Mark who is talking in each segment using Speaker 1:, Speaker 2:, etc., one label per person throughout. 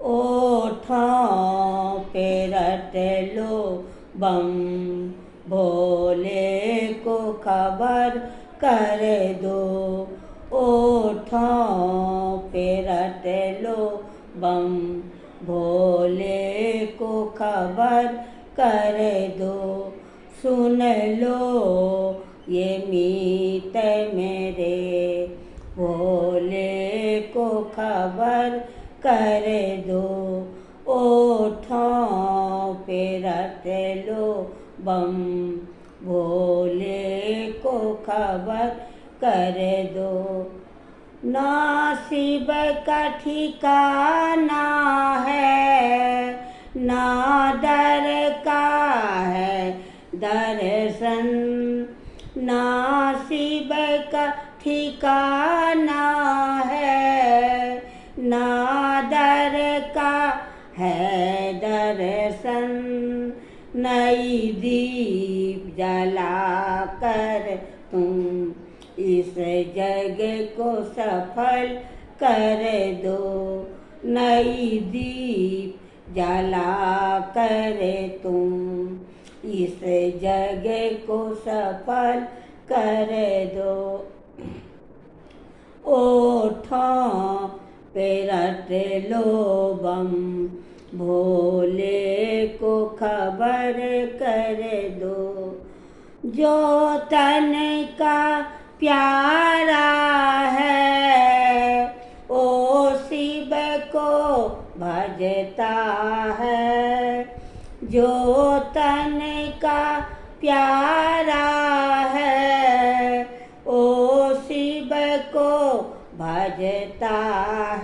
Speaker 1: ओठों पे रट लो बम, भोले को खबर कर दो। ओठों पे रट लो बम, भोले को खबर कर दो। सुन लो ये मीत मेरे, भोले को खबर कर दो। ओठों पे रट लो बम, भोले को खबर कर दो। नसीब का ठिकाना है, ना दर का है दर्शन। नसीब का ठिकाना है, ना दर का है दर्शन। नई दीप जला कर तुम इस जग को सफल कर दो। नई दीप जला कर तुम इस जग को सफल कर दो। ओठों पे रट लो बम, भोले को खबर कर दो। जो तन का प्यारा है, ओ शिव को भजता है। जो तन का प्यारा है, ओ शिव को भजता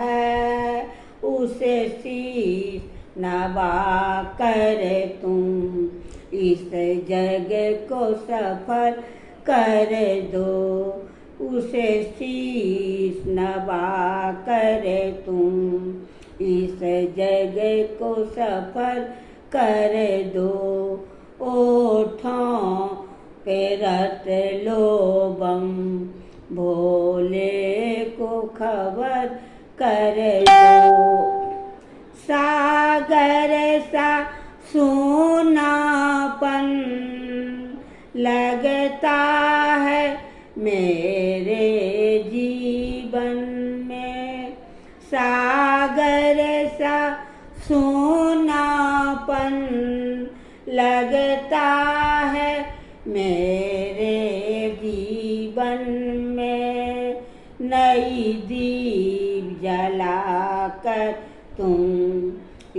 Speaker 1: है। उसे शीश नवा कर तुम इस जग को सफल कर दो। उसे शीश नवा कर तुम इस जग को सफल कर दो। ओठों पे रट लो बम, भोले को खबर कर दो। सागर सा सूनापन लगता है मेरे जीवन में। सागर सा सूनापन लगता है मेरे जीवन में। नई दीप जला कर तुम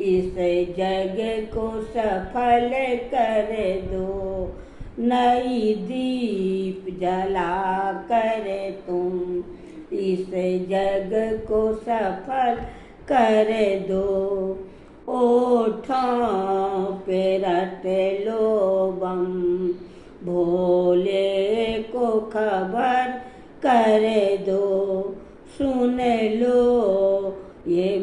Speaker 1: इस जग को सफल कर दो। नई दीप जला कर तुम इस जग को सफल कर दो। ओठों पे रट लो बम, भोले को खबर कर दो। सुन लो ये